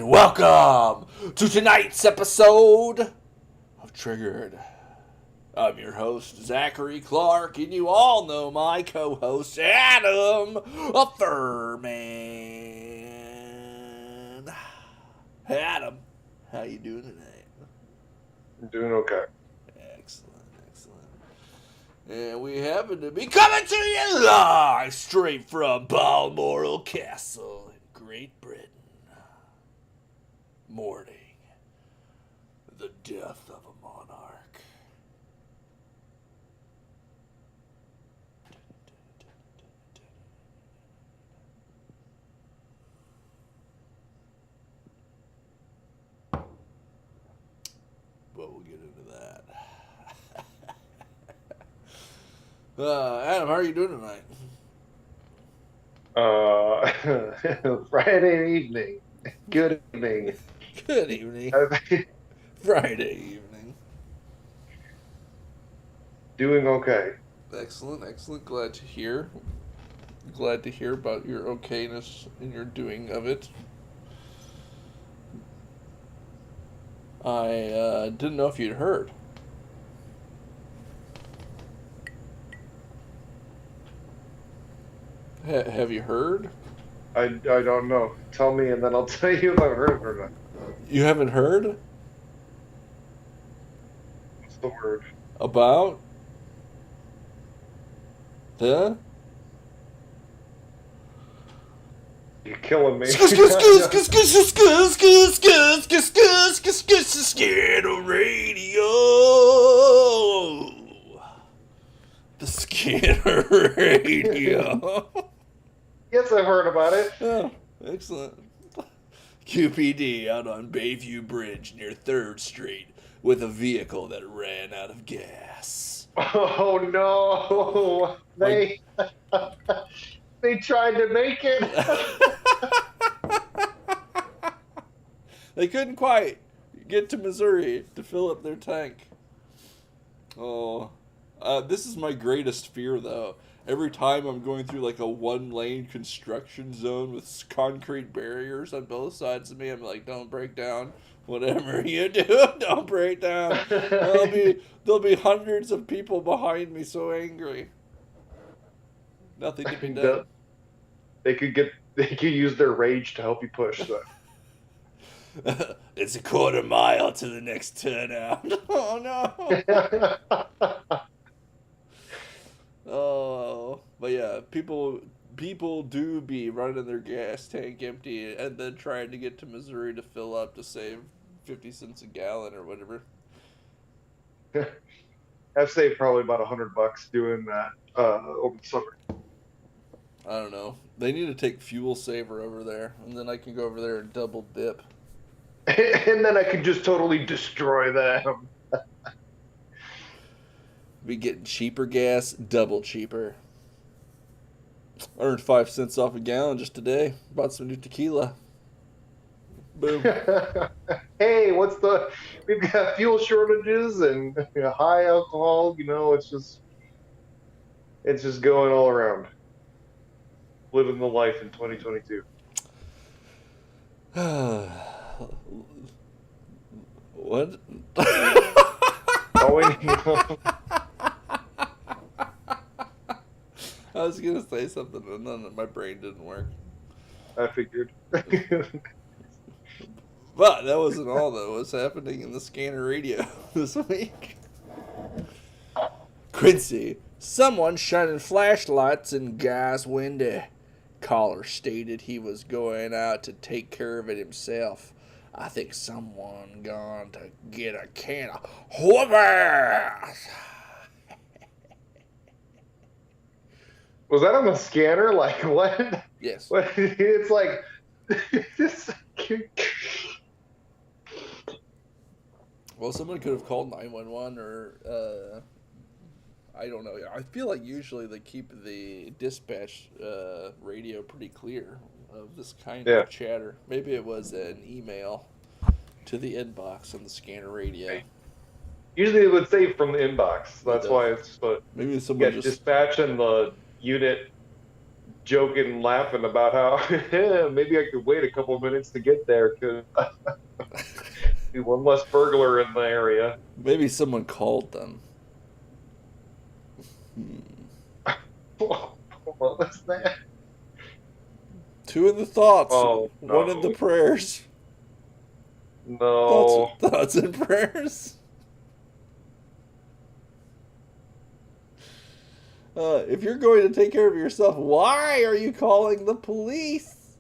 And welcome to tonight's episode of Triggered. I'm your host, Zachary Clark, and you all know my co-host, Adam Furman. Adam, how you doing tonight? I'm doing okay. Excellent. And we happen to be coming to you live straight from Balmoral Castle in Great Britain. Mourning the death of a monarch. But we'll get into that. Adam, how are you doing tonight? Friday evening. Good evening. Good evening. Friday evening. Doing okay. Excellent. Glad to hear about your okayness and your doing of it. I didn't know if you'd heard. Have you heard? I don't know. Tell me and then I'll tell you if I've heard it or not. You haven't heard? What's the word? About? The? You're killing me. Scanner Radio. The Scanner Radio. Yes, I've heard about it. Oh, excellent. QPD out on Bayview Bridge near 3rd Street with a vehicle that ran out of gas. Oh no! They tried to make it. They couldn't quite get to Missouri to fill up their tank. Oh, this is my greatest fear though. Every time I'm going through like a 1-lane construction zone with concrete barriers on both sides of me, I'm like, don't break down. Whatever you do, don't break down. There'll be hundreds of people behind me so angry. Nothing to be done. They could use their rage to help you push. So. It's a quarter mile to the next turnout. Oh no. Oh, but yeah, people do be running their gas tank empty and then trying to get to Missouri to fill up to save 50 cents a gallon or whatever. I've saved probably about $100 doing that over the summer. I don't know. They need to take Fuel Saver over there, and then I can go over there and double dip. And then I could just totally destroy them. Be getting cheaper gas, double cheaper. Earned 5 cents off a gallon just today. Bought some new tequila. Boom. Hey, we've got fuel shortages and high alcohol, it's just going all around. Living the life in 2022. What? I was going to say something, and then my brain didn't work. I figured. But that wasn't all that was happening in the Scanner Radio this week. Quincy, someone shining flashlights in guy's window. Caller stated he was going out to take care of it himself. I think someone gone to get a can of whoopers. Was that on the scanner? Like, what? Yes. What? It's like... Well, someone could have called 911 or... I don't know. I feel like usually they keep the dispatch radio pretty clear of this kind of chatter. Maybe it was an email to the inbox on the Scanner Radio. Usually it would say from the inbox. That's why it's... Maybe someone dispatch and the unit joking and laughing about how maybe I could wait a couple minutes to get there because be one less burglar in the area. Maybe someone called them. What was that? Two in the thoughts, Oh, one in the no. prayers. No. Thoughts and prayers. If you're going to take care of yourself, why are you calling the police?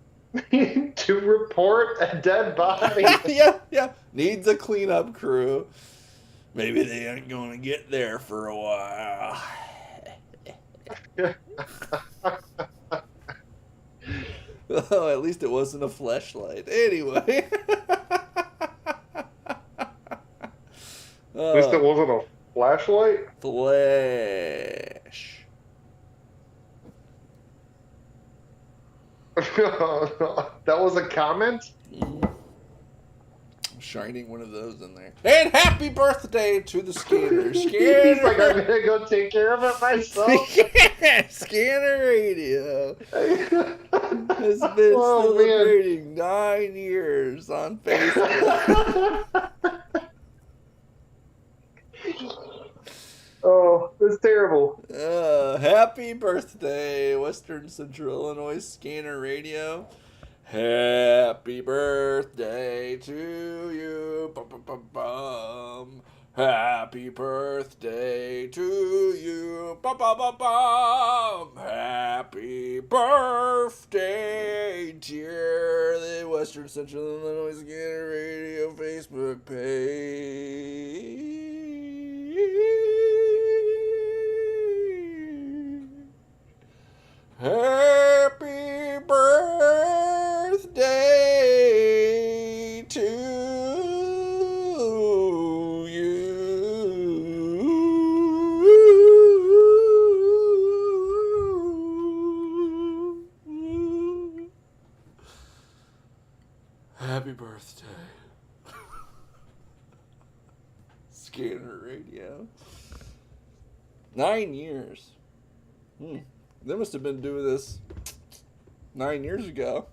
To report a dead body. Yeah. Needs a cleanup crew. Maybe they aren't going to get there for a while. Oh, at least it wasn't a fleshlight. Anyway. At least it wasn't a flashlight. Flash. That was a comment? Shining one of those in there. And happy birthday to the Scanner. He's Scanner. like, I'm gonna go take care of it myself. Scanner Radio has been Oh, celebrating 9 years on Facebook. Oh, that's terrible. Happy birthday, Western Central Illinois Scanner Radio. Happy birthday to you. Bum, bum, bum, bum. Happy birthday to you. Bum, bum, bum, bum. Happy birthday, dear the Western Central Illinois Scanner Radio Facebook page. Happy birthday to you. Happy birthday. Scanner Radio. 9 years. They must have been doing this 9 years ago.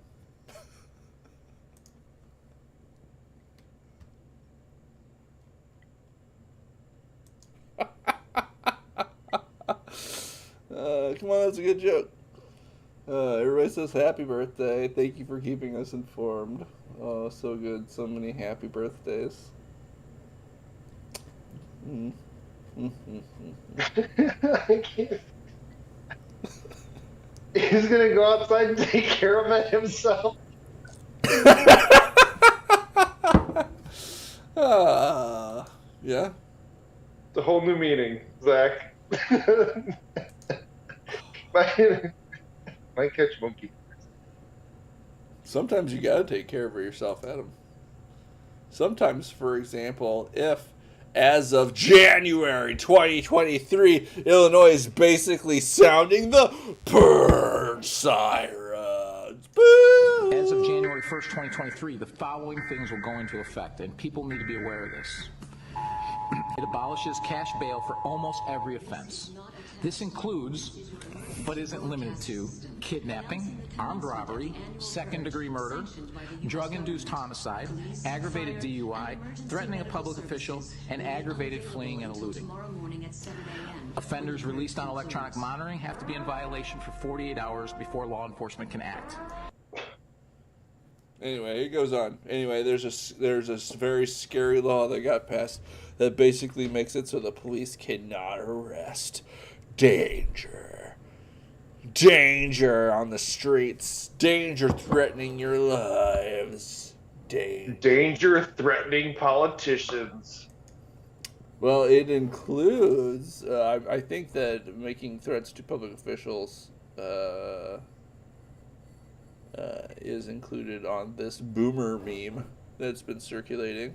Come on, that's a good joke. Everybody says happy birthday. Thank you for keeping us informed. Oh, so good. So many happy birthdays. I can't. He's gonna go outside and take care of it himself. Yeah. It's a whole new meaning, Zach. Might catch monkey. Sometimes you gotta take care of yourself, Adam. Sometimes, for example, if, as of January 2023, Illinois is basically sounding the bird sirens. Boo! As of January 1st, 2023, the following things will go into effect, and people need to be aware of this. It abolishes cash bail for almost every offense. This includes, but isn't limited to, kidnapping, armed robbery, second-degree murder, drug-induced homicide, aggravated DUI, threatening a public official, and aggravated fleeing and eluding. Offenders released on electronic monitoring have to be in violation for 48 hours before law enforcement can act. Anyway, it goes on. Anyway, there's a very scary law that got passed that basically makes it so the police cannot arrest. Danger on the streets. Danger threatening your lives. Danger threatening politicians. Well, it includes, I think that making threats to public officials is included on this boomer meme that's been circulating.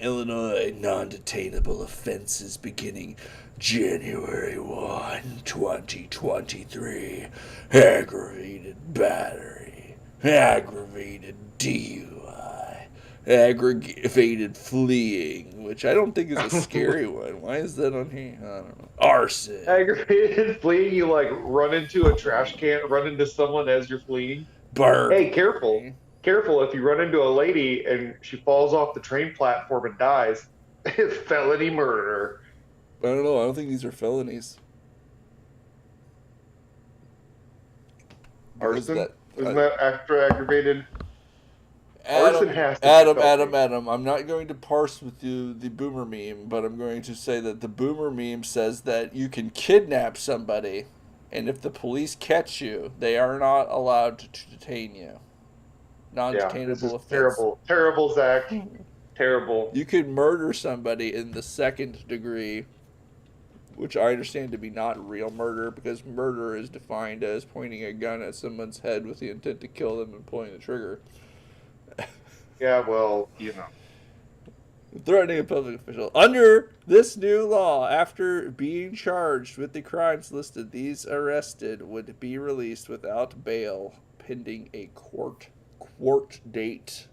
Illinois non-detainable offenses beginning January 1, 2023. Aggravated battery, aggravated DUI, aggravated fleeing, which I don't think is a scary one. Why is that on here? I don't know. Arson. Aggravated fleeing, you like run into a trash can, run into someone as you're fleeing. Burglary. Hey, careful. Careful, if you run into a lady and she falls off the train platform and dies, it's felony murder. I don't know. I don't think these are felonies. Arson? Isn't that after aggravated? Arson has to be Adam, felony. Adam. I'm not going to parse with you the boomer meme, but I'm going to say that the boomer meme says that you can kidnap somebody, and if the police catch you, they are not allowed to detain you. Yeah, this Non-detainable is offense. terrible. Terrible, Zach. Terrible. You could murder somebody in the second degree, which I understand to be not real murder, because murder is defined as pointing a gun at someone's head with the intent to kill them and pulling the trigger. Yeah, well, you know. Threatening a public official. Under this new law, after being charged with the crimes listed, these arrested would be released without bail pending a court date.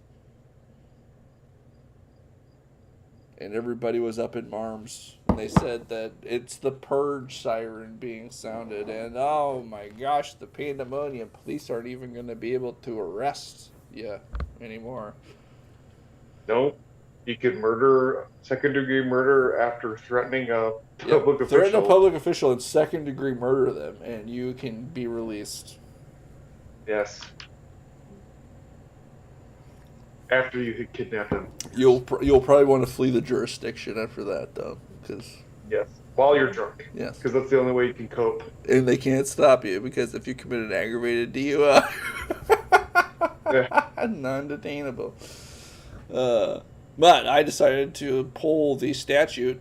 And everybody was up in arms. They said that it's the purge siren being sounded, and oh my gosh, the pandemonium. Police aren't even going to be able to arrest you anymore. No, you could murder, second-degree murder after threatening a public official. Threaten a public official and second-degree murder them, and you can be released. Yes. After you had kidnapped him. You'll probably want to flee the jurisdiction after that, though, because Yes. While you're drunk. yes, Because that's the only way you can cope. and they can't stop you because if you commit an aggravated DUI, non-detainable. But I decided to pull the statute.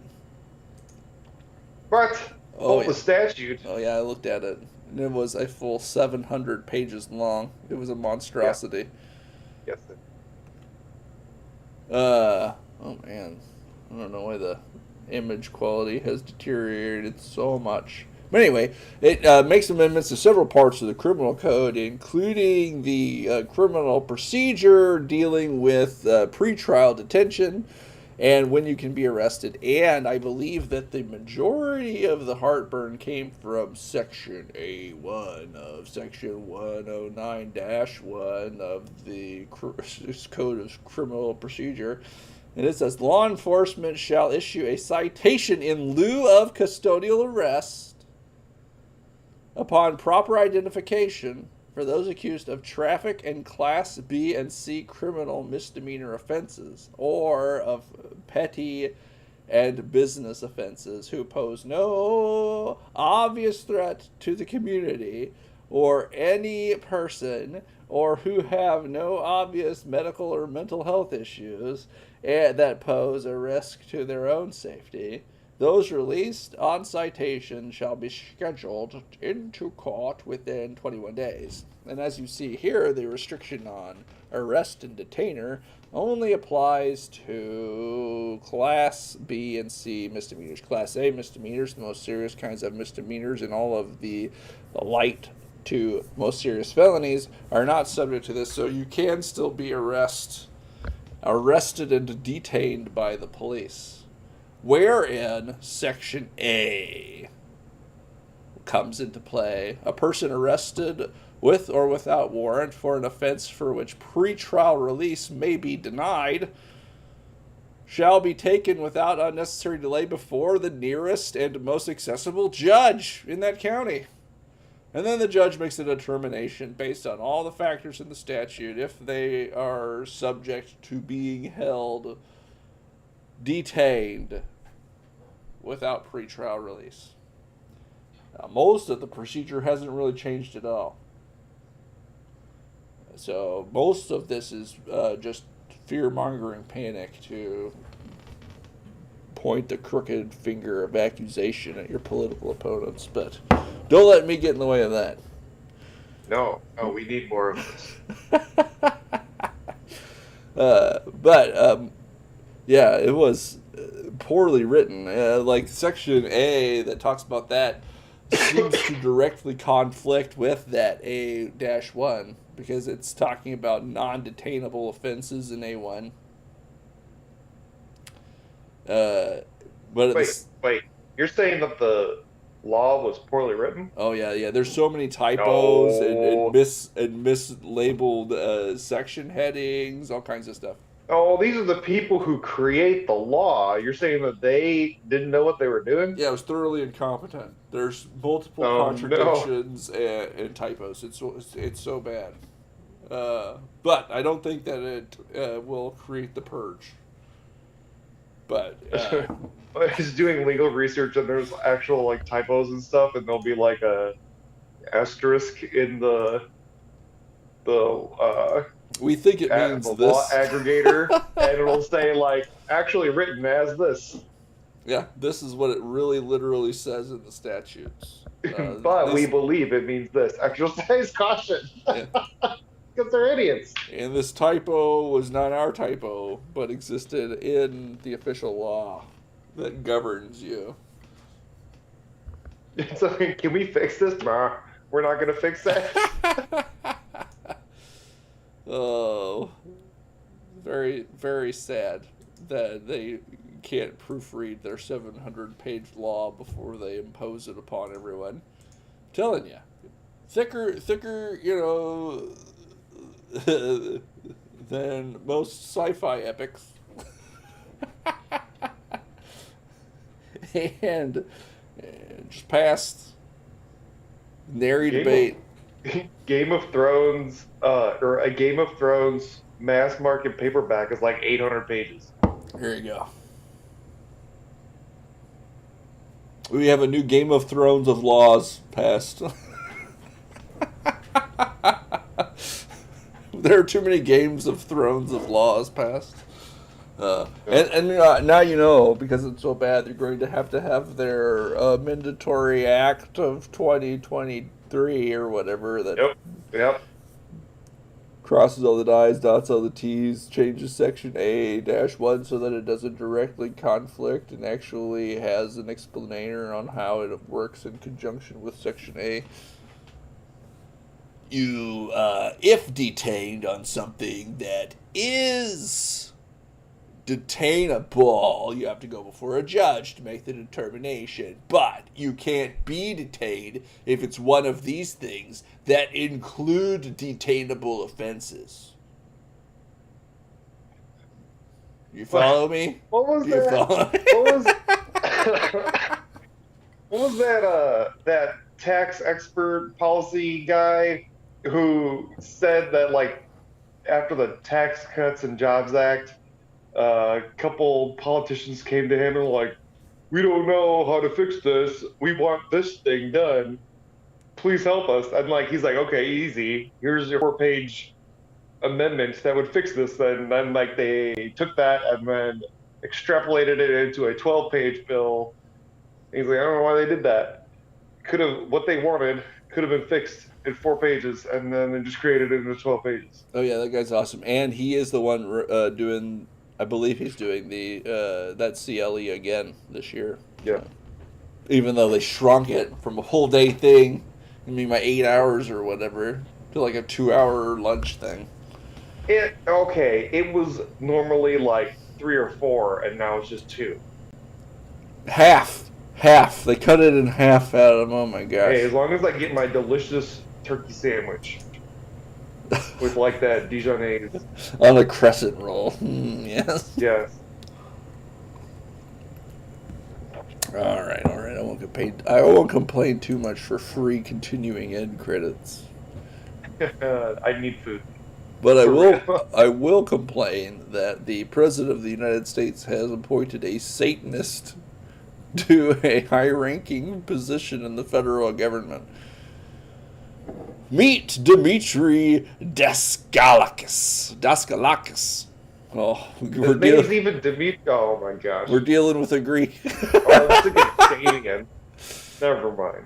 But, Oh, the yeah. statute. Oh yeah, I looked at it, and it was a full 700 pages long. It was a monstrosity. Yes. Oh man, I don't know why the image quality has deteriorated so much. But anyway, it makes amendments to several parts of the criminal code, including the criminal procedure dealing with pretrial detention and when you can be arrested. And I believe that the majority of the heartburn came from Section A1 of Section 109-1 of the Code of Criminal Procedure. And it says, law enforcement shall issue a citation in lieu of custodial arrest upon proper identification for those accused of traffic and Class B and C criminal misdemeanor offenses, or of petty and business offenses who pose no obvious threat to the community or any person, or who have no obvious medical or mental health issues that pose a risk to their own safety. Those released on citation shall be scheduled into court within 21 days. And as you see here, the restriction on arrest and detainer only applies to Class B and C misdemeanors. Class A misdemeanors, the most serious kinds of misdemeanors, and all of the light to most serious felonies are not subject to this, so you can still be arrested and detained by the police. Wherein Section A comes into play. A person arrested with or without warrant for an offense for which pretrial release may be denied shall be taken without unnecessary delay before the nearest and most accessible judge in that county. And then the judge makes a determination based on all the factors in the statute if they are subject to being held detained without pretrial release. Now, most of the procedure hasn't really changed at all. So most of this is just fear-mongering panic to point the crooked finger of accusation at your political opponents. But don't let me get in the way of that. No, we need more of this. Yeah, it was poorly written. Like Section A that talks about that seems to directly conflict with that A-1 because it's talking about non-detainable offenses in A1. But at Wait, wait. You're saying that the law was poorly written? oh yeah. There's so many typos No. and mislabeled section headings, all kinds of stuff. Oh, these are the people who create the law. You're saying that they didn't know what they were doing? Yeah, it was thoroughly incompetent. There's multiple Oh no. contradictions and typos. It's so bad. But I don't think that it will create the purge. But I was doing legal research and there's actual like typos and stuff, and there'll be like a asterisk in the we think it means the law this. aggregator, and it'll say like actually written as this. Yeah, this is what it really literally says in the statutes. But we believe it means this. Exercise caution. Yeah. Because they're idiots. And this typo was not our typo, but existed in the official law that governs you. So can we fix this? Nah, we're not going to fix that. Oh, very, very sad that they can't proofread their 700-page law before they impose it upon everyone. I'm telling you, thicker, than most sci-fi epics. and just passed nary debate. Game of Thrones, or a Game of Thrones mass market paperback is like 800 pages. Here you go. We have a new Game of Thrones of laws passed. There are too many Games of Thrones of laws passed. And now you know, because it's so bad, they're going to have their mandatory act of 2023 or whatever that Yep. crosses all the I's, dots all the T's, changes section A-1 so that it doesn't directly conflict and actually has an explainer on how it works in conjunction with section A. You, if detained on something that is detainable, you have to go before a judge to make the determination. But you can't be detained if it's one of these things that include detainable offenses. You follow me? What was You that? follow me? What was that tax expert policy guy who said that like after the Tax Cuts and Jobs Act, a couple politicians came to him and were like, we don't know how to fix this. We want this thing done. Please help us. And like he's like, okay, easy. Here's your 4-page amendment that would fix this. And then like they took that and then extrapolated it into a 12-page bill. And he's like, I don't know why they did that. What they wanted could have been fixed in 4 pages, and then they just created it into 12 pages. Oh yeah, that guy's awesome, and he is the one doing. I believe he's doing the that CLE again this year. Yeah. Even though they shrunk it from a whole day thing, I mean my 8 hours or whatever, to like a 2-hour lunch thing. It was normally like 3 or 4, and now it's just 2. Half. They cut it in half out of them. Oh my gosh. Hey, as long as I get my delicious turkey sandwich with like that Dijonnaise. On a crescent roll. Yes. Yes. All right. I won't complain too much for free continuing end credits. I need food. But I will complain that the President of the United States has appointed a Satanist to a high-ranking position in the federal government. Meet Dmitry Daskalakis. Oh, His name's even Dimitri. Oh my gosh. We're dealing with a Greek. Oh, I'm sick of saying again. Never mind.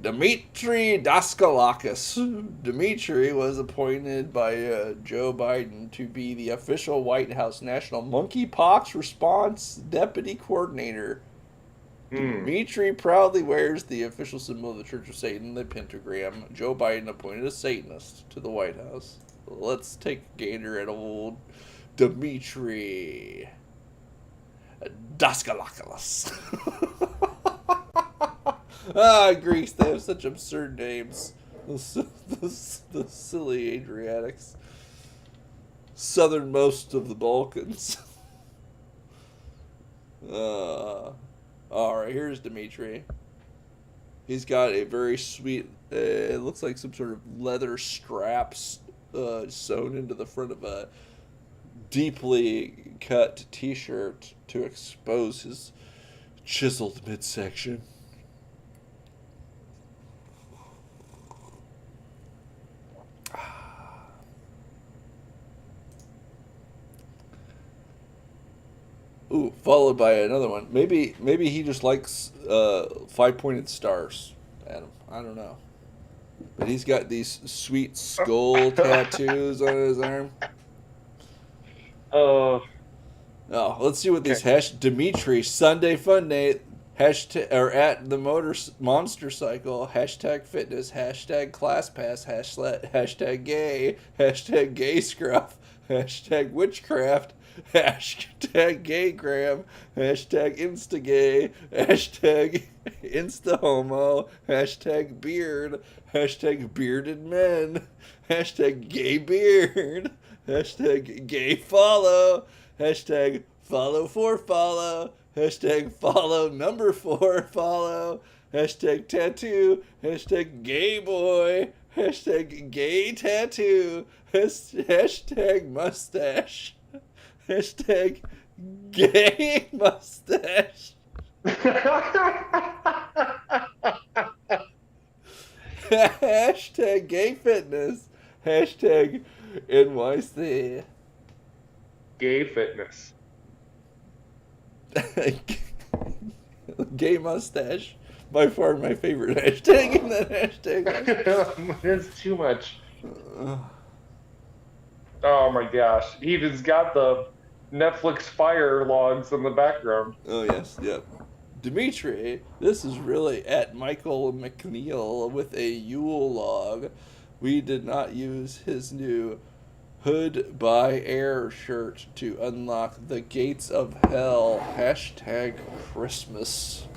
Dmitry Daskalakis. Dmitry was appointed by Joe Biden to be the official White House National Monkeypox Response Deputy Coordinator. Dmitry proudly wears the official symbol of the Church of Satan, the pentagram. Joe Biden appointed a Satanist to the White House. Let's take a gander at old Dmitry. Daskalakalos. Ah, Greece, they have such absurd names. The silly Adriatics. Southernmost of the Balkans. Alright, here's Dimitri. He's got a very sweet, it looks like some sort of leather straps sewn into the front of a deeply cut t-shirt to expose his chiseled midsection. Ooh, followed by another one. Maybe he just likes 5-pointed stars, Adam. I don't know. But he's got these sweet skull tattoos on his arm. Oh, Let's see what these Dimitri Sunday Fun Day hashtag or at the monster cycle #fitness #ClassPass #gay scruff #witchcraft #gaygram #instagay #instahomo #beard #bearded men #gaybeard #gayfollow #follow for follow #follow number 4 follow #tattoo #gayboy #gay tattoo #mustache #gay mustache #gay fitness #NYC gay fitness. Gay mustache, by far my favorite hashtag in that hashtag. It's too much. Oh my gosh. He even's got the Netflix fire logs in the background. Oh, yes, yep. Dimitri, this is really at Michael McNeil with a Yule log. We did not use his new Hood by Air shirt to unlock the gates of hell. #Christmas.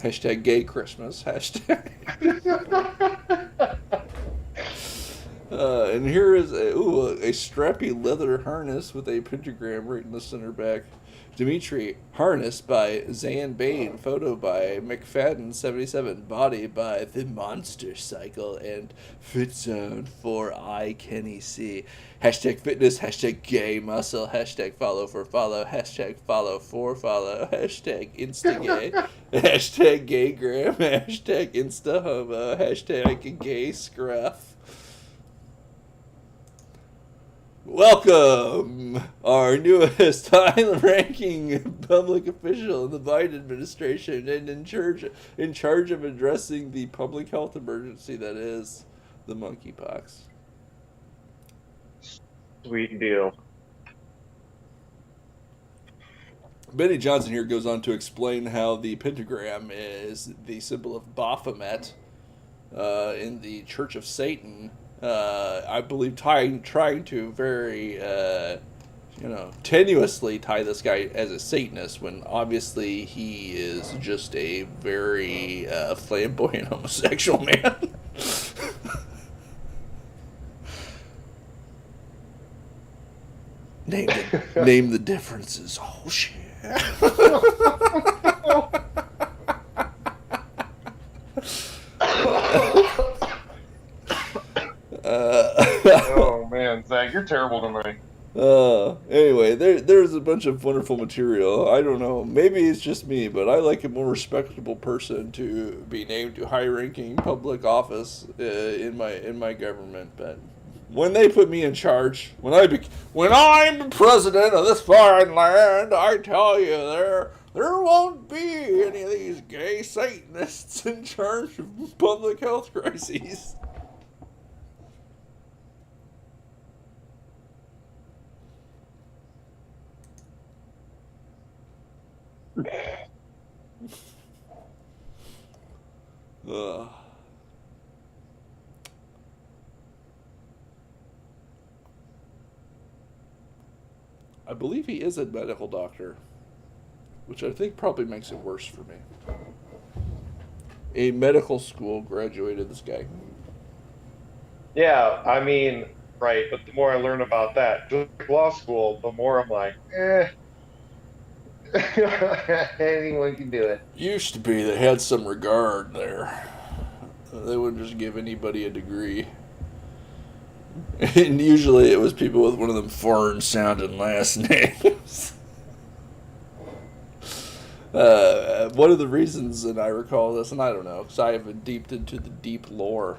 #gay Christmas. And here is a strappy leather harness with a pentagram right in the center back. Dimitri, harness by Zan Bain, photo by McFadden77, body by The Monster Cycle, and Fit Zone for I Kenny C. #fitness, #gay muscle, #follow for follow, #follow for follow, #instagay, #gaygram, #instahomo, #gay scruff. Welcome, our newest high-ranking public official in the Biden administration and in charge of addressing the public health emergency that is the monkeypox. Sweet deal. Benny Johnson here goes on to explain how the pentagram is the symbol of Baphomet in the Church of Satan. I believe trying to very, tenuously tie this guy as a Satanist when obviously he is just a very flamboyant homosexual man. Name the differences. Oh shit. Oh man, Zach, you're terrible tonight. Anyway, there's a bunch of wonderful material. I don't know, maybe it's just me, but I like a more respectable person to be named to high-ranking public office in my government. But when they put me in charge, when I'm president of this foreign land, I tell you, there won't be any of these gay Satanists in charge of public health crises. I believe he is a medical doctor, which I think probably makes it worse for me. A medical school graduated this guy. Yeah, I mean, right. But the more I learn about that, just like law school, the more I'm like, anyone can do it. Used to be they had some regard there. They wouldn't just give anybody a degree. And usually it was people with one of them foreign sounding last names. One of the reasons, and I recall this, and I don't know, because I have deeped into the deep lore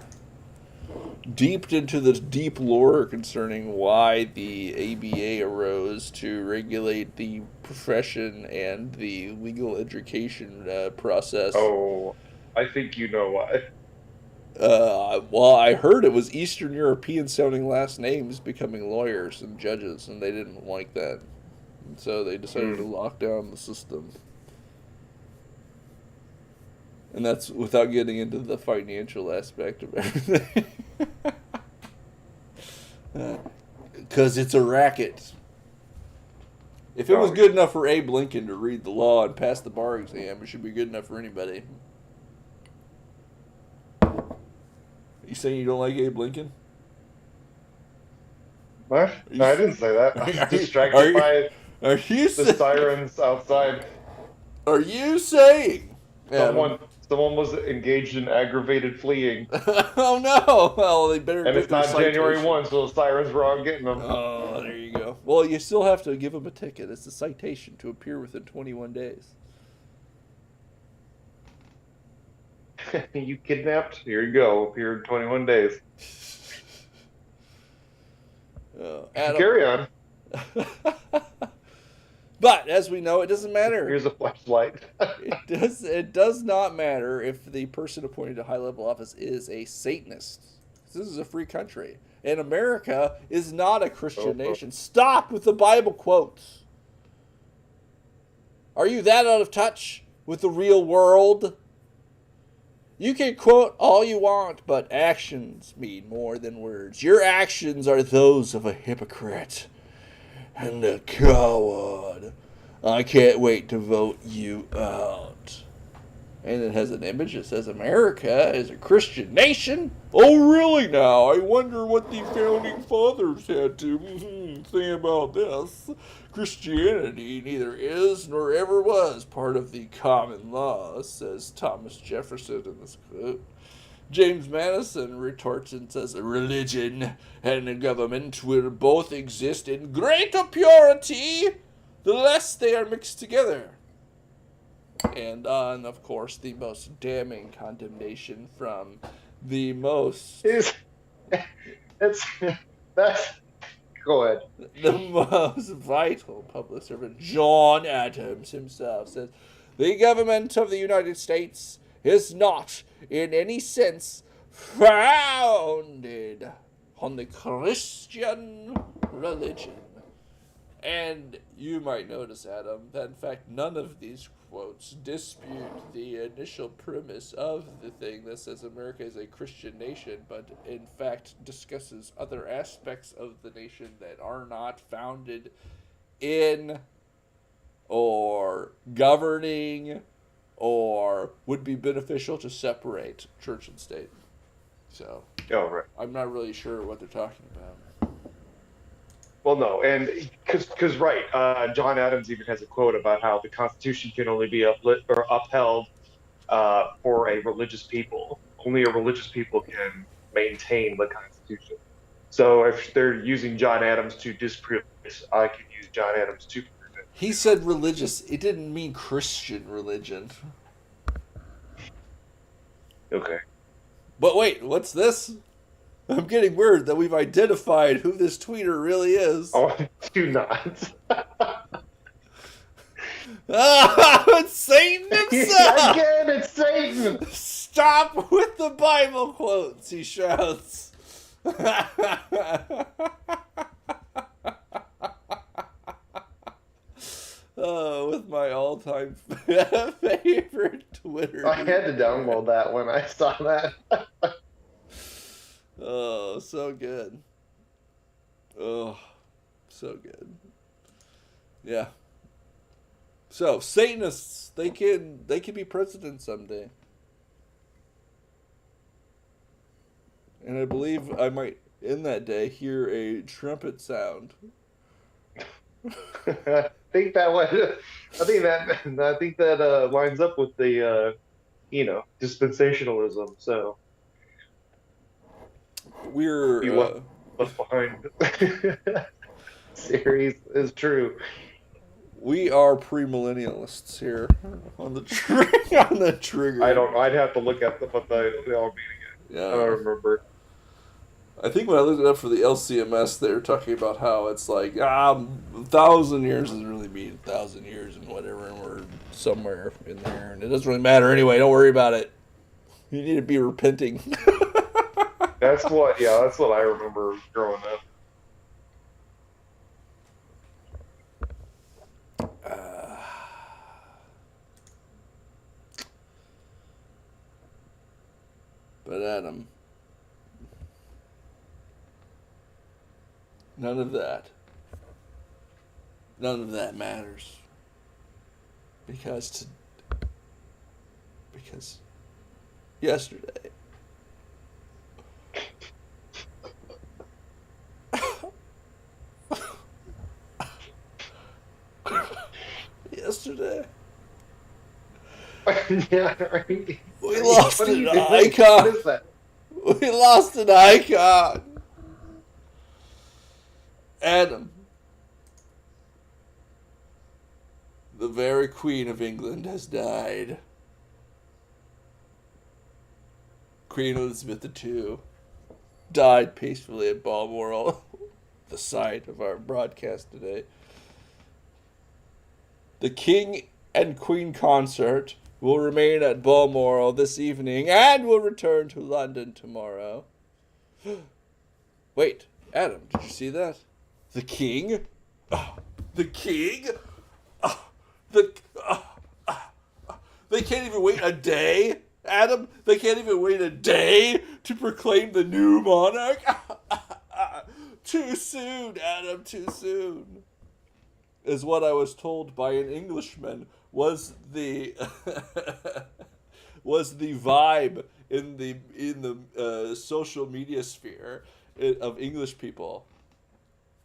concerning why the ABA arose to regulate the profession and the legal education process. Oh, I think you know why. Well, I heard it was Eastern European sounding last names becoming lawyers and judges, and they didn't like that. And so they decided to lock down the system. And that's without getting into the financial aspect of everything. Because it's a racket. If it was good enough for Abe Lincoln to read the law and pass the bar exam, it should be good enough for anybody. You saying you don't like Abe Lincoln? What? No, I didn't say that. I was distracted by the sirens outside. Are you saying someone was engaged in aggravated fleeing? Oh no! Well, they better. And it's not January 1, so the sirens were all getting them. Oh, there you go. Well, you still have to give them a ticket. It's a citation to appear within 21 days. You kidnapped? Here you go. Appear in 21 days. Adam. Carry on. But as we know, it doesn't matter. Here's a flashlight. It does not matter if the person appointed to high-level office is a Satanist. This is a free country. And America is not a Christian nation. Stop with the Bible quotes. Are you that out of touch with the real world? You can quote all you want, but actions mean more than words. Your actions are those of a hypocrite and a coward. I can't wait to vote you out. And it has an image that says America is a Christian nation. Oh, really now? I wonder what the founding fathers had to say about this. Christianity neither is nor ever was part of the common law, says Thomas Jefferson in this quote. James Madison retorts and says, a religion and a government will both exist in greater purity the less they are mixed together. And on, of course, the most damning condemnation from the most... That's... Go ahead. The most vital public servant, John Adams himself, says, the government of the United States is not in any sense founded on the Christian religion. And you might notice, Adam, that in fact none of these quotes dispute the initial premise of the thing that says America is a Christian nation, but in fact discusses other aspects of the nation that are not founded in or governing or would be beneficial to separate church and state. So, right. I'm not really sure what they're talking about. Well, no, and because right, John Adams even has a quote about how the Constitution can only be upheld for a religious people. Only a religious people can maintain the Constitution. So if they're using John Adams to disprove it, I can use John Adams to prove it. He said religious. It didn't mean Christian religion. Okay. But wait, what's this? I'm getting word that we've identified who this tweeter really is. Oh, do not. It's Satan himself! Again, it's Satan! Stop with the Bible quotes, he shouts. With my all-time favorite Twitter. I had to download that when I saw that. Oh, so good. Oh, so good. Yeah. So Satanists, they can be president someday. And I believe I might, in that day, hear a trumpet sound. I think that was, I think that lines up with the dispensationalism. So We're you left behind series is true. we are premillennialists here on the on the trigger. I don't. I'd have to look at what they all mean again. I Yeah. don't remember. I think when I looked it up for the LCMS, they were talking about how it's like 1,000 years doesn't really mean 1,000 years and whatever, and we're somewhere in there, and it doesn't really matter anyway. Don't worry about it. You need to be repenting. That's what. Yeah, that's what I remember growing up. But Adam, none of that matters because yesterday yesterday Yeah, right. we lost What are an you doing? icon. What is that? We lost an icon. Adam, the very Queen of England, has died. Queen Elizabeth II died peacefully at Balmoral, the site of our broadcast today. The King and Queen concert will remain at Balmoral this evening and will return to London tomorrow. Wait, Adam, did you see that? The King? The King? They can't even wait a day, Adam? They can't even wait a day to proclaim the new monarch? Too soon, Adam, too soon. Is what I was told by an Englishman was the was the vibe in the social media sphere of English people.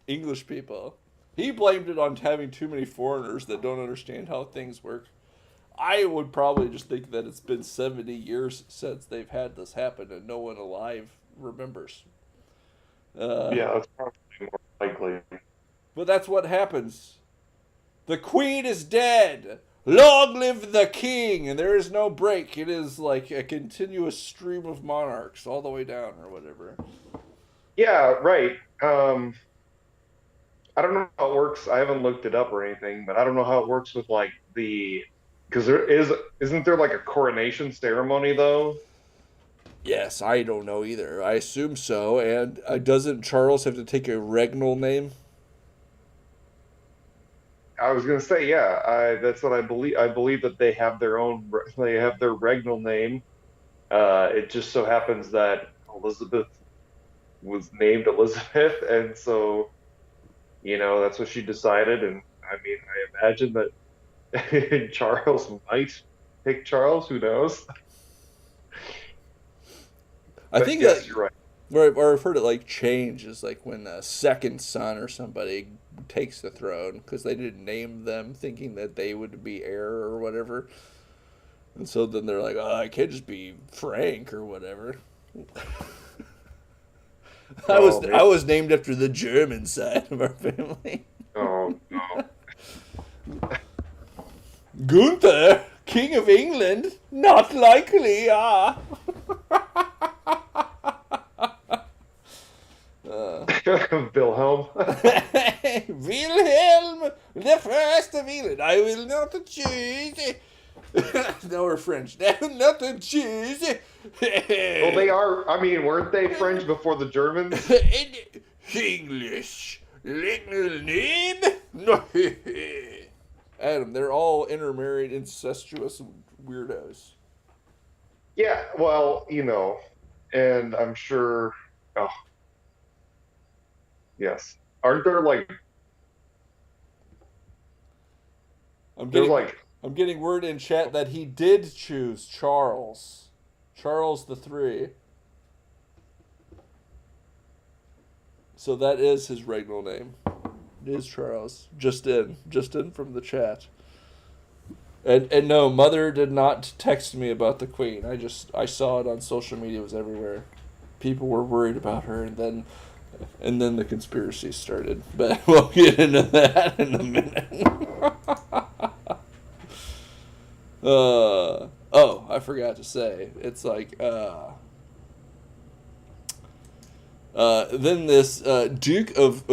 English people. He blamed it on having too many foreigners that don't understand how things work. I would probably just think that it's been 70 years since they've had this happen and no one alive remembers. Yeah, that's probably more likely. But that's what happens. The Queen is dead. Long live the King. And there is no break. It is like a continuous stream of monarchs all the way down or whatever. Yeah, right. I don't know how it works. I haven't looked it up or anything, but I don't know how it works with like because isn't there like a coronation ceremony though? Yes, I don't know either. I assume so. And doesn't Charles have to take a regnal name? I was gonna say, yeah, that's what I believe. I believe that they have their regnal name. It just so happens that Elizabeth was named Elizabeth, and so that's what she decided. And I mean, I imagine that Charles might pick Charles. Who knows? I But think yes, that, you're right. or I've heard it like change is like when a second son or somebody takes the throne because they didn't name them thinking that they would be heir or whatever. And so then they're like, oh, I can't just be Frank or whatever. I Man. was named after the German side of our family. Oh no. Gunther, King of England? Not likely, ah. Wilhelm. Wilhelm, the first of England. I will not choose. No, we're French. Not choose. Well, they are. I mean, weren't they French before the Germans? English. Little name? No. Adam, they're all intermarried, incestuous weirdos. Yeah. Well, and I'm sure. Oh, yes. Aren't there like I'm There's getting like, I'm getting word in chat that he did choose Charles. Charles the III. So that is his regnal name. It is Charles. Just in from the chat. And no, Mother did not text me about the Queen. I saw it on social media. It was everywhere. People were worried about her, and then the conspiracy started. But we'll get into that in a minute. Oh, I forgot to say. It's like then this Duke of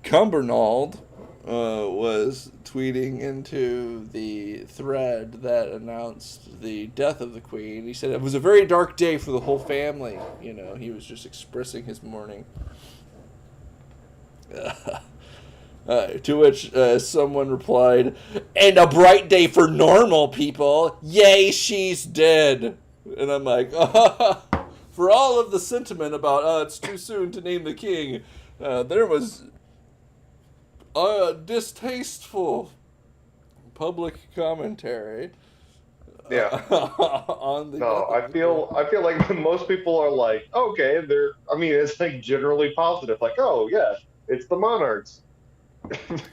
Cumbernauld was tweeting into the thread that announced the death of the Queen. He said it was a very dark day for the whole family. You know, he was just expressing his mourning. To which someone replied, "And a bright day for normal people. Yay, she's dead." And I'm like, for all of the sentiment about it's too soon to name the king, there was distasteful public commentary. yeah. On the No, I feel like most people are like, okay, it's like generally positive, like, oh yeah, it's the monarchs.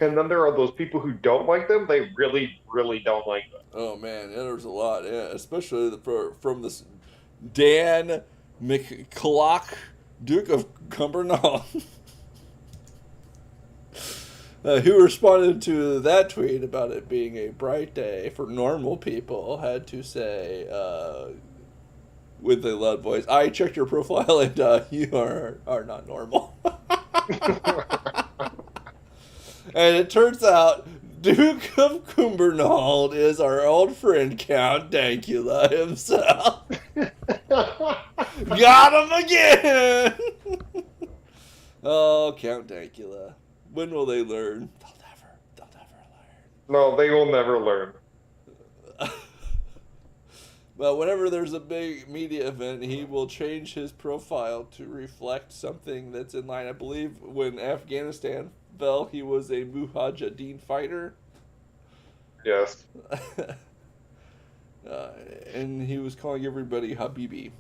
And then there are those people who don't like them. They really, really don't like them. Oh man, yeah, there's a lot, yeah, especially from this Dan McClock, Duke of Cumbernauld, who responded to that tweet about it being a bright day for normal people, had to say with a loud voice, "I checked your profile and you are not normal." And it turns out Duke of Cumbernauld is our old friend Count Dankula himself. Got him again! Oh, Count Dankula. When will they learn? They'll never learn. No, they will never learn. Well, whenever there's a big media event, he will change his profile to reflect something that's in line. I believe when Afghanistan fell, he was a Mujahideen fighter. Yes. And he was calling everybody Habibi.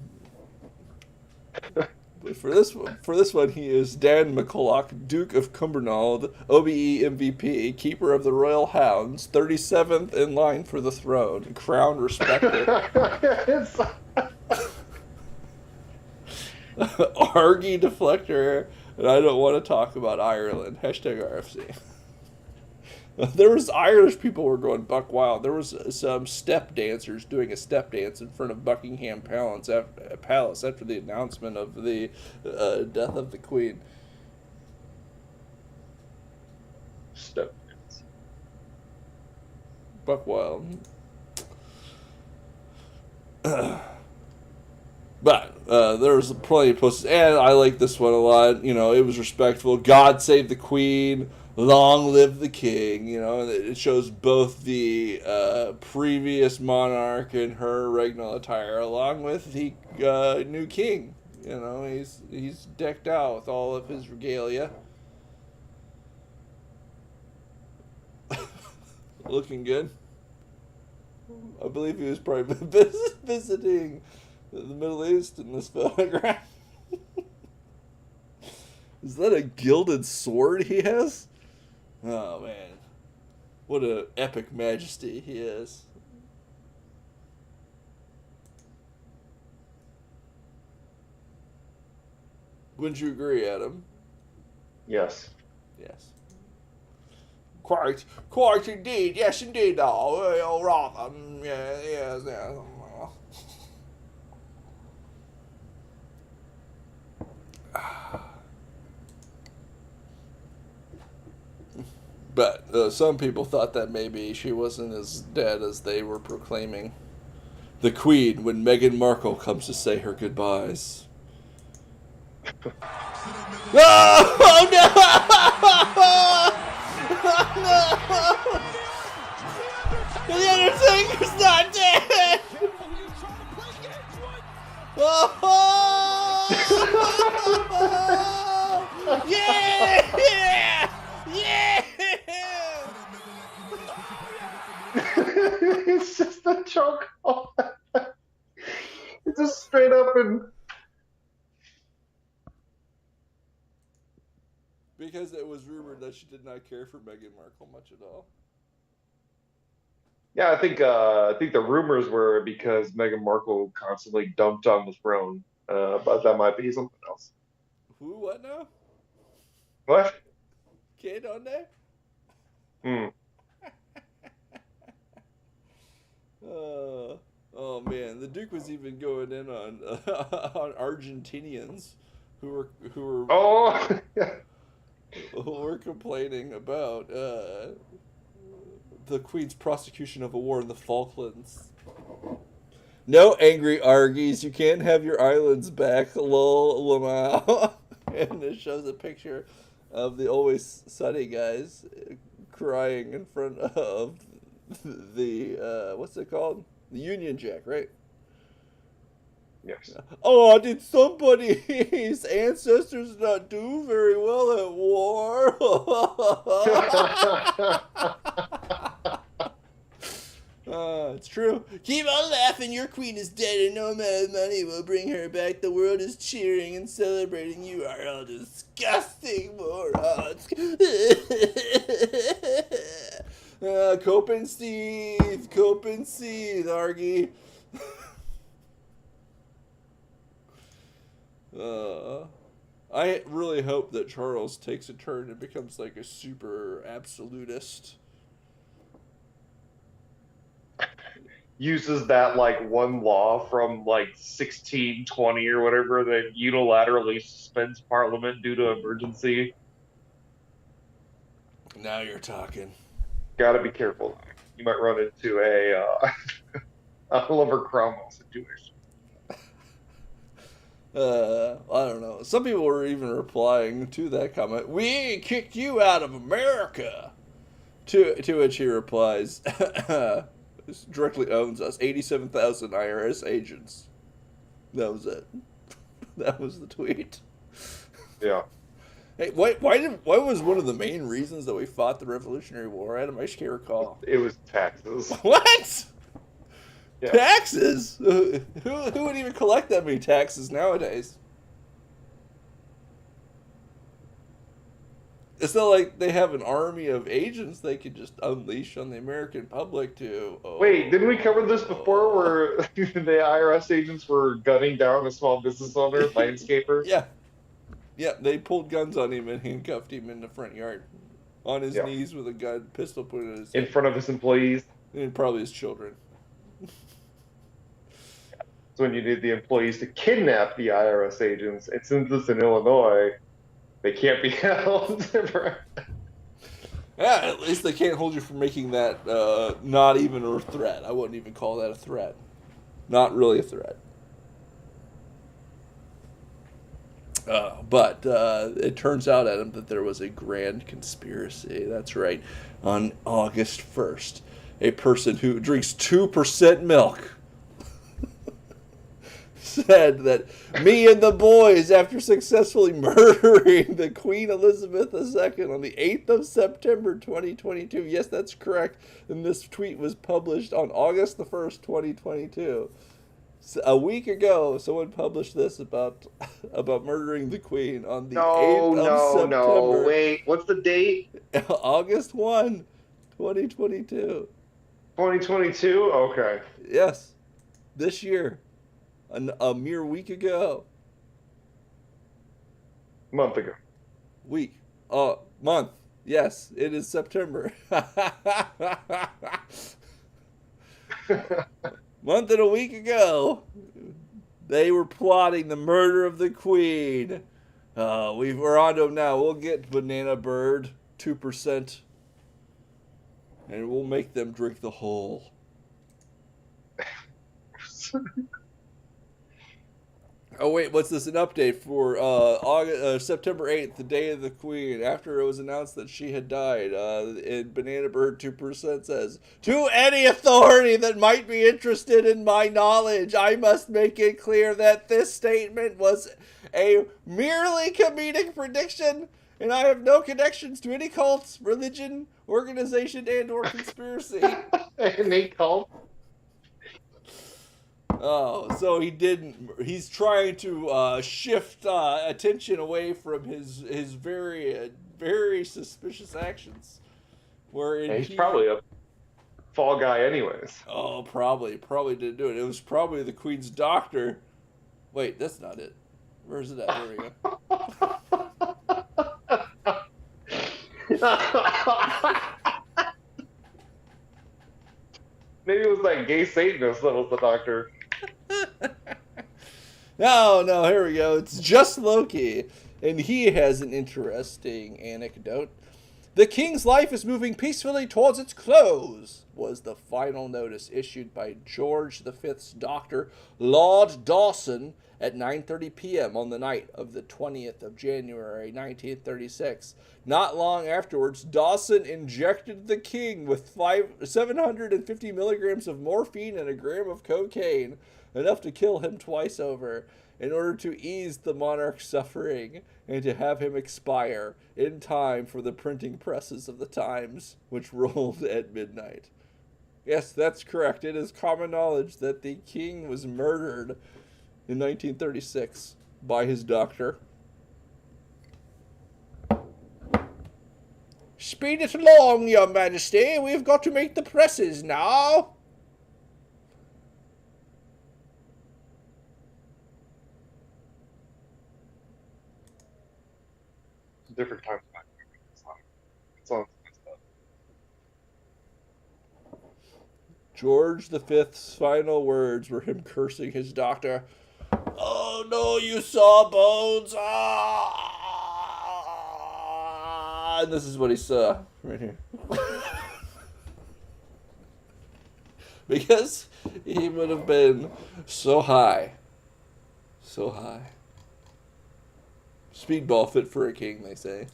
But for this one, he is Dan McCulloch, Duke of Cumbernauld, OBE MVP, Keeper of the Royal Hounds, 37th in line for the throne, crown respected. Argy deflector, and I don't want to talk about Ireland. Hashtag RFC. There was Irish people were going buck wild. There was some step dancers doing a step dance in front of Buckingham Palace after the announcement of the death of the Queen. Step dance. Buck wild. But there was plenty of posts, and I like this one a lot. You know, it was respectful. God save the Queen. Long live the king. You know, it shows both the previous monarch in her regnal attire, along with the new king. You know, he's decked out with all of his regalia. Looking good. I believe he was probably visiting the Middle East in this photograph. Is that a gilded sword he has? Oh man, what an epic majesty he is. Wouldn't you agree, Adam? Yes. Yes. Quite indeed. Yes, indeed. Oh, rather. Yeah, yes, yes. But some people thought that maybe she wasn't as dead as they were proclaiming. The Queen, when Meghan Markle comes to say her goodbyes. Oh no! Oh, no! The Undertaker's not dead! Oh! Yeah! Yeah! Yeah! It's just a joke. It's just straight up and Because it was rumored that she did not care for Meghan Markle much at all. yeah, I think the rumors were because Meghan Markle constantly dumped on the throne, but that might be something else. Who? What now? What? ¿Qué? ¿Dónde? Hmm. Oh man, the Duke was even going in on on Argentinians who were Oh, who were complaining about the Queen's prosecution of a war in the Falklands. No, angry Argies, you can't have your islands back, lol, Lamau. And it shows a picture of the Always Sunny guys crying in front of the, what's it called? The Union Jack, right? yes. Oh, did somebody's ancestors not do very well at war? It's true. Keep on laughing, your queen is dead and no amount of money will bring her back. The world is cheering and celebrating. You are all disgusting morons. Cope and seethe, Argy. I really hope that Charles takes a turn and becomes like a super absolutist. Uses that like one law from like 1620 or whatever that unilaterally suspends Parliament due to emergency. Now you're talking. Got to be careful. You might run into a Oliver Cromwell situation. I don't know. Some people were even replying to that comment. We ain't kicked you out of America. To which he replies, this directly owns us. 87,000 IRS agents. That was it. That was the tweet. Yeah. Hey, why was one of the main reasons that we fought the Revolutionary War, Adam? I just can't recall. It was taxes. What? Yeah. Taxes? Who would even collect that many taxes nowadays? It's not like they have an army of agents they could just unleash on the American public to... Wait, didn't we cover this before where the IRS agents were gunning down a small business owner, landscaper? Yeah. Yeah, they pulled guns on him and handcuffed him in the front yard. On his knees with a gun, pistol pointed at his head. In front of his employees. And probably his children. So when you need the employees to kidnap the IRS agents, and since it's in Illinois, they can't be held. Yeah, at least they can't hold you for making that not even a threat. I wouldn't even call that a threat. Not really a threat. But it turns out, Adam, that there was a grand conspiracy. That's right. On August 1st, a person who drinks 2% milk said that me and the boys, after successfully murdering the Queen Elizabeth II on the 8th of September 2022, yes, that's correct, and this tweet was published on August the 1st, 2022. A week ago, someone published this about murdering the Queen on the 8th of September. No, wait, what's the date? August 1, 2022. 2022? Okay. Yes, this year. A mere week ago. Month ago. Week. Month. Yes, it is September. Month and a week ago, they were plotting the murder of the Queen. We're on to them now. We'll get Banana Bird, 2%, and we'll make them drink the whole. Oh wait, what's this? An update for September 8th, the day of the Queen, after it was announced that she had died. And Banana Bird 2% says, "To any authority that might be interested in my knowledge, I must make it clear that this statement was a merely comedic prediction and I have no connections to any cult, religion, organization, and or conspiracy. Any cult? Oh, so he didn't. He's trying to shift attention away from his very suspicious actions. Wherein Yeah, he's probably a fall guy, anyways. Oh, probably didn't do it. It was probably the Queen's doctor. Wait, that's not it. Where's it at? There we go. Maybe it was that gay Satanist that was the doctor. No, here we go. It's just Loki, and he has an interesting anecdote. The king's life is moving peacefully towards its close, was the final notice issued by George V's doctor, Lord Dawson, at 9:30 p.m. on the night of the 20th of January, 1936. Not long afterwards, Dawson injected the king with 750 milligrams of morphine and a gram of cocaine, enough to kill him twice over, in order to ease the monarch's suffering and to have him expire in time for the printing presses of the Times, which rolled at midnight. Yes, that's correct. It is common knowledge that the king was murdered in 1936 by his doctor. Speed it along, your majesty. We've got to make the presses now. Different times back. It's on stuff. George V's final words were him cursing his doctor. Oh no, you sawbones! Ah! And this is what he saw right here. Because he would have been so high. So high. Speedball fit for a king, they say.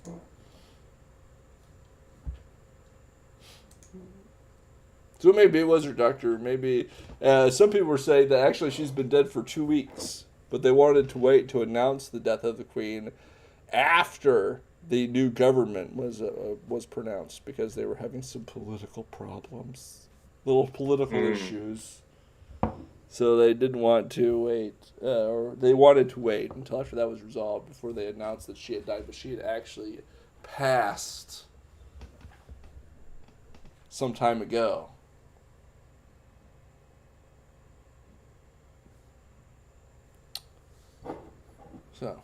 So maybe it was her doctor. Maybe some people were saying that actually she's been dead for 2 weeks, but they wanted to wait to announce the death of the queen after the new government was pronounced, because they were having some political problems, little political issues. So they didn't want to wait, or they wanted to wait until after that was resolved before they announced that she had died, but she had actually passed some time ago. So,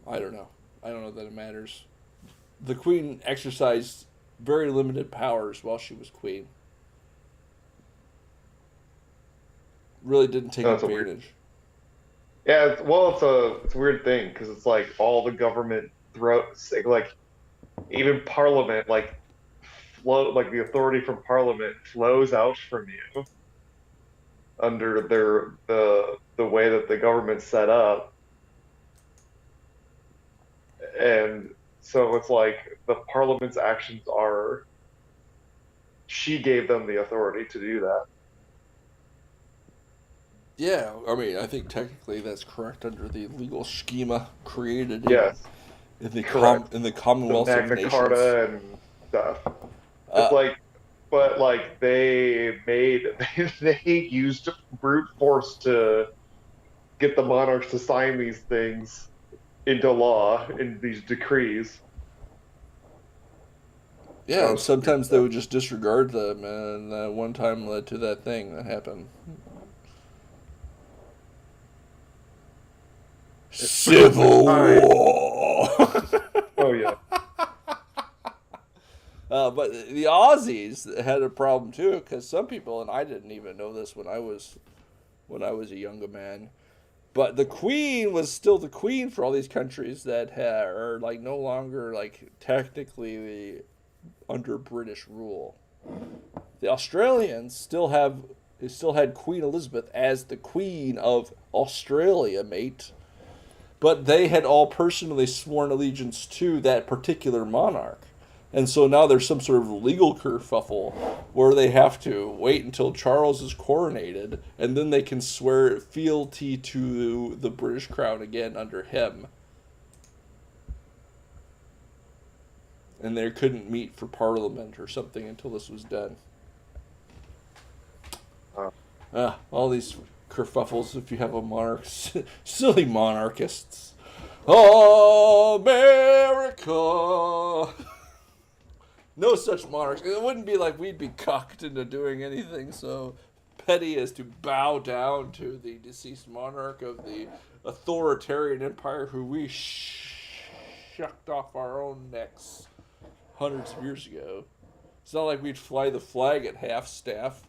I don't know. I don't know that it matters. The queen exercised very limited powers while she was queen. Really didn't take advantage. Yeah, it's a weird thing, because it's like all the government like even Parliament, like the authority from Parliament flows out from you under the way that the government's set up, and so it's like the Parliament's actions are. She gave them the authority to do that. Yeah, I mean, I think technically that's correct under the legal schema created in the Commonwealth of Nations. Magna Carta and stuff. It's but they used brute force to get the monarchs to sign these things into law, in these decrees. Yeah, and sometimes they would just disregard them, and that one time led to that thing that happened. Civil War. Oh yeah. But the Aussies had a problem too, because some people, and I didn't even know this when I was a younger man, but the Queen was still the Queen for all these countries that are like no longer like technically under British rule. The Australians still had Queen Elizabeth as the Queen of Australia, mate. But they had all personally sworn allegiance to that particular monarch. And so now there's some sort of legal kerfuffle where they have to wait until Charles is coronated, and then they can swear fealty to the British crown again under him. and they couldn't meet for Parliament or something until this was done. All these kerfuffles if you have a monarch. Silly monarchists. America! No such monarchs. It wouldn't be like we'd be cucked into doing anything so petty as to bow down to the deceased monarch of the authoritarian empire who we shucked off our own necks hundreds of years ago. It's not like we'd fly the flag at half-staff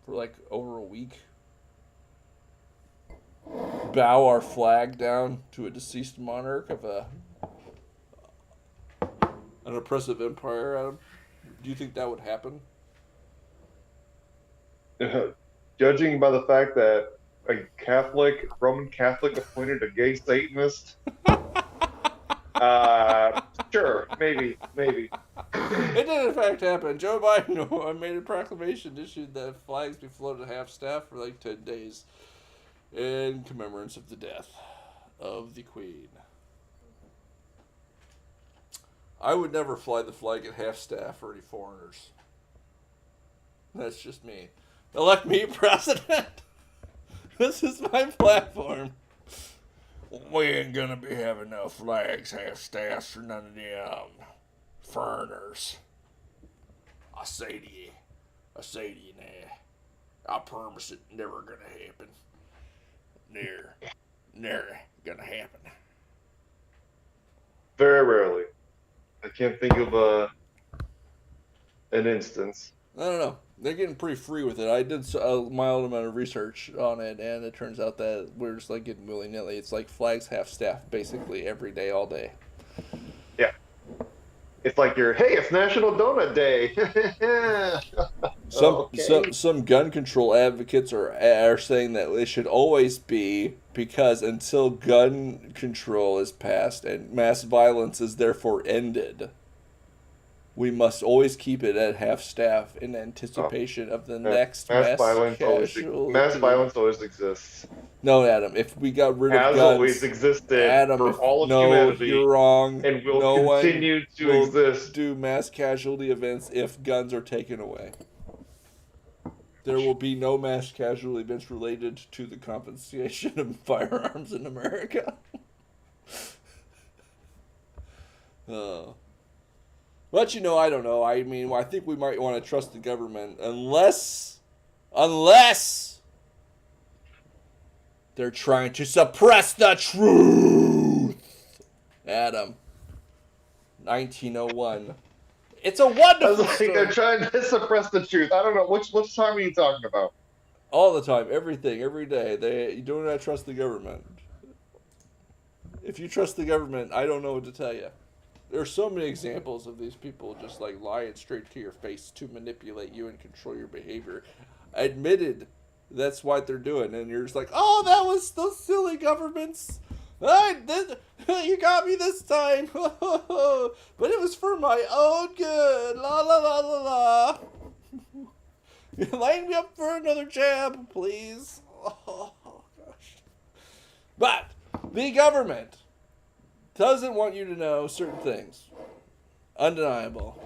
for like over a week. Bow our flag down to a deceased monarch of an oppressive empire, Adam. Do you think that would happen? Judging by the fact that a Roman Catholic appointed a gay Satanist, sure, maybe. It did in fact happen. Joe Biden made a proclamation issued that flags be floated at half-staff for like 10 days in commemoration of the death of the Queen. I would never fly the flag at half-staff for any foreigners. That's just me. Elect me president. This is my platform. We ain't gonna be having no flags half-staffs for none of them foreigners. I say to you now, I promise it never gonna happen. Never gonna happen. Very rarely. I can't think of an instance. I don't know. They're getting pretty free with it. I did a mild amount of research on it, and it turns out that we're just like getting willy-nilly. It's like flags half-staff basically every day, all day. Yeah. It's like it's National Donut Day. Some gun control advocates are saying that it should always be, because until gun control is passed and mass violence is therefore ended, we must always keep it at half-staff in anticipation of the next mass violence. Mass violence always exists. No, Adam. If we got rid of guns, always existed, Adam, for all of humanity. You're wrong. And will continue to exist. Do mass casualty events if guns are taken away. There will be no mass casualty events related to the compensation of firearms in America. But I don't know. I mean, I think we might want to trust the government unless they're trying to suppress the truth. Adam, 1901. It's a wonderful story. They're trying to suppress the truth. I don't know. Which time are you talking about? All the time, everything, every day. You do not trust the government. If you trust the government, I don't know what to tell you. There are so many examples of these people just like lying straight to your face to manipulate you and control your behavior. Admitted that's what they're doing, and you're just like, oh, that was those silly governments. You got me this time. But it was for my own good. La la la la la. Line me up for another jab, please. Oh, gosh. But the government doesn't want you to know certain things. Undeniable.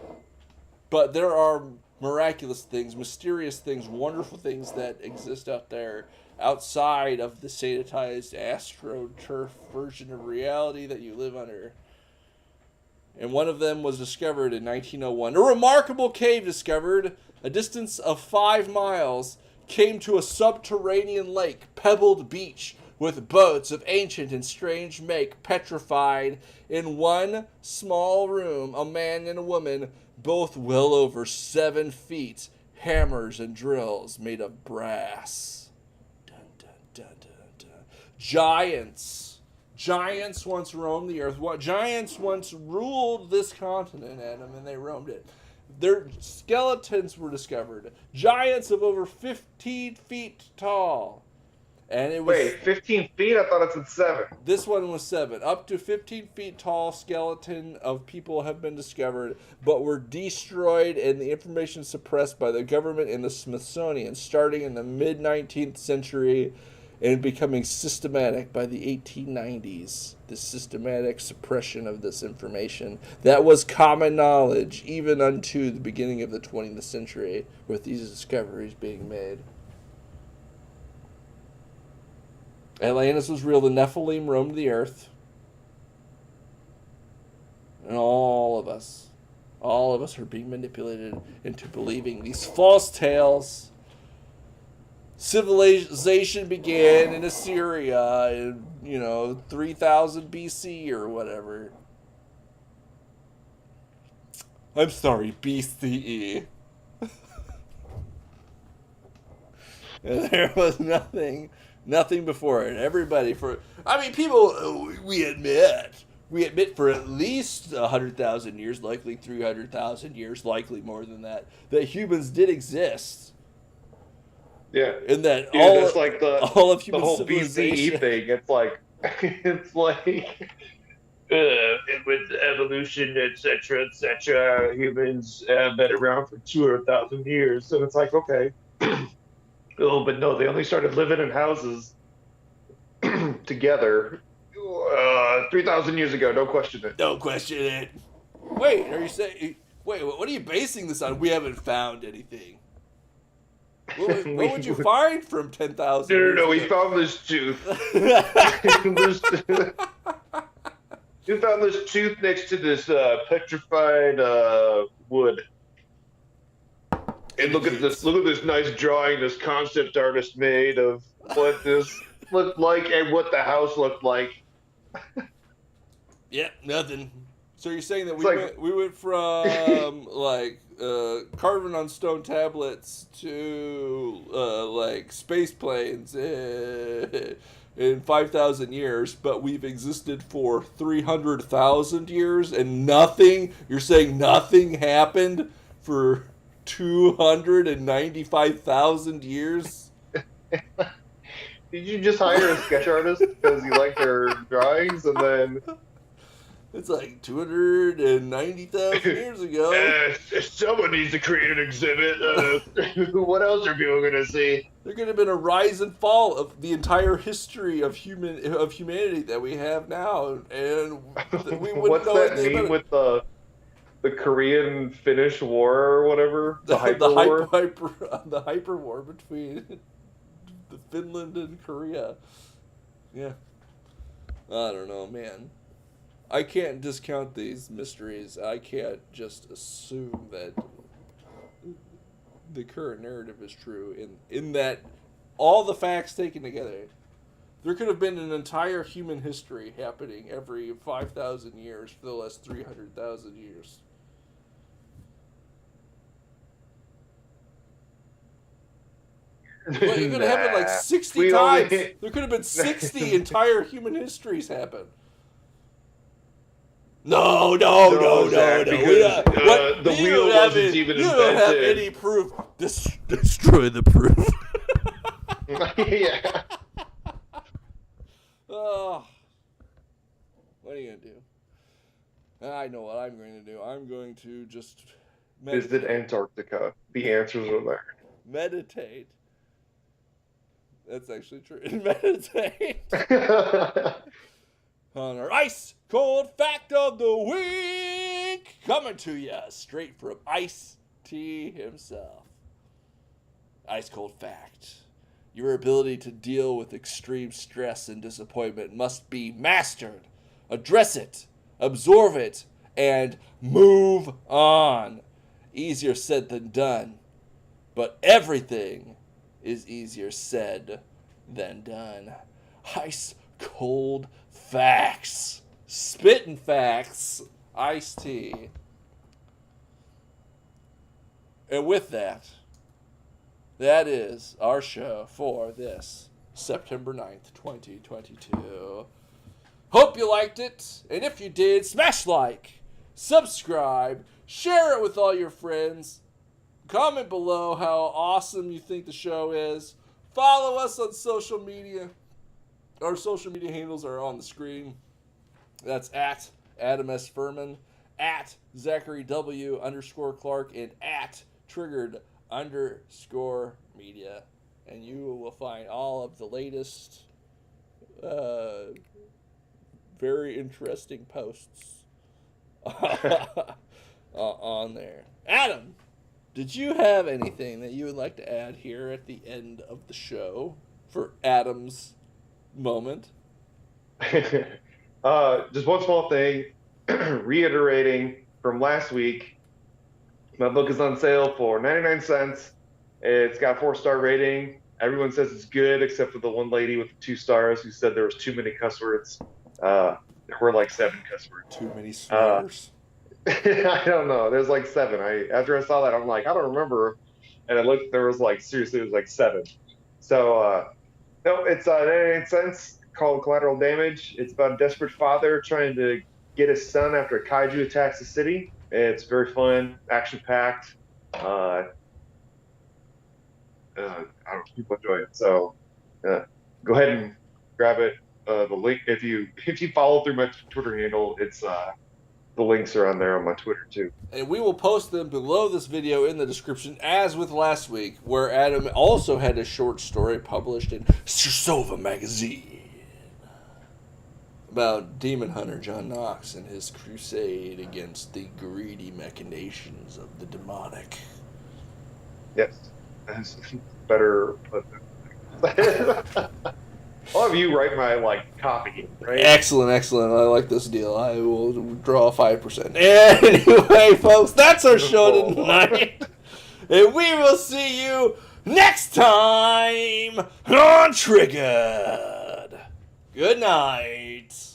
But there are miraculous things, mysterious things, wonderful things that exist out there outside of the sanitized astroturf version of reality that you live under. And one of them was discovered in 1901. A remarkable cave discovered, a distance of 5 miles, came to a subterranean lake, pebbled beach, with boats of ancient and strange make petrified. In one small room, a man and a woman, both well over 7 feet, hammers and drills made of brass. Dun, dun, dun, dun, dun. Giants once roamed the earth. Giants once ruled this continent, Adam, and they roamed it. Their skeletons were discovered. Giants of over 15 feet tall. And it was, wait, 15 feet? I thought it said 7. This one was 7. Up to 15 feet tall skeleton of people have been discovered, but were destroyed and the information suppressed by the government and the Smithsonian starting in the mid-19th century. and becoming systematic by the 1890s. The systematic suppression of this information that was common knowledge even unto the beginning of the 20th century, with these discoveries being made. Atlantis was real. The Nephilim roamed the earth. And all of us are being manipulated into believing these false tales. Civilization began in Assyria in, 3000 BC or whatever. I'm sorry, BCE. And there was nothing before it. People, we admit for at least 100,000 years, likely 300,000 years, likely more than that humans did exist. Yeah, and that it's like all of human the whole civilization. BCE thing. It's like with evolution, etc., etc. Humans have been around for 200,000 years, and it's like, okay. Oh, but no, they only started living in houses together 3,000 years ago. Don't question it. Don't question it. Wait, are you saying? Wait, what are you basing this on? We haven't found anything. What would you find from 10,000? No. We found this tooth. You found this tooth next to this petrified wood. And look at this nice drawing this concept artist made of what this looked like and what the house looked like. Yep, nothing. So you're saying that we went from carving on stone tablets to space planes in 5,000 years, but we've existed for 300,000 years and nothing. You're saying nothing happened for 295,000 years? Did you just hire a sketch artist because you like their drawings, and then it's like 290,000 years ago? Someone needs to create an exhibit. What else are people gonna see? There could have been a rise and fall of the entire history of humanity that we have now, and we wouldn't What's know that anything meme about with the Korean-Finnish war or whatever? The hyper war? The hyper war between the Finland and Korea. Yeah. I don't know, man. I can't discount these mysteries. I can't just assume that the current narrative is true in that all the facts taken together. There could have been an entire human history happening every 5,000 years for the last 300,000 years. Well, it could have happened like 60 times. There could have been 60 entire human histories happen. No. Zach, because, the wheel wasn't even invented. You don't have any proof. Destroy the proof. Yeah. Oh. What are you going to do? I know what I'm going to do. I'm going to just visit Antarctica. The answers are there. Meditate. That's actually true. Meditate. On our ice cold fact of the week, coming to you straight from Ice-T himself. Ice cold fact: your ability to deal with extreme stress and disappointment must be mastered. Address it, absorb it, and move on. Easier said than done, but everything is easier said than done. Ice cold facts. Spittin' facts. Ice-T. And with that is our show for this September 9th, 2022. Hope you liked it. And if you did, smash like, subscribe, share it with all your friends. Comment below how awesome you think the show is. Follow us on social media. Our social media handles are on the screen. That's at Adam S. Furman, at Zachary W. _Clark, and at Triggered_Media. and you will find all of the latest, very interesting posts on there. Adam, did you have anything that you would like to add here at the end of the show for Adam's moment? Just one small thing, reiterating from last week, my book is on sale for 99 cents. It's got a 4-star rating. Everyone says it's good except for the one lady with 2 stars who said there was too many cuss words. There were like 7 cuss words. Too many swears. I don't know. There's like 7. After I saw that, I'm like, I don't remember. And I looked, there was like, seriously, it was like 7. So, no, it's 99 cents, called Collateral Damage. It's about a desperate father trying to get his son after a kaiju attacks the city. It's very fun, action-packed. I don't know, people enjoy it. So, go ahead and grab it. The link, if you follow through my Twitter handle, it's the links are on there on my Twitter too. And we will post them below this video in the description, as with last week, where Adam also had a short story published in Sova magazine about demon hunter John Knox and his crusade against the greedy machinations of the demonic. Yes, that's better. I'll have you write my copy, right? Excellent. I like this deal. I will draw 5%. Anyway, folks, that's our show tonight. And we will see you next time on Triggered. Good night.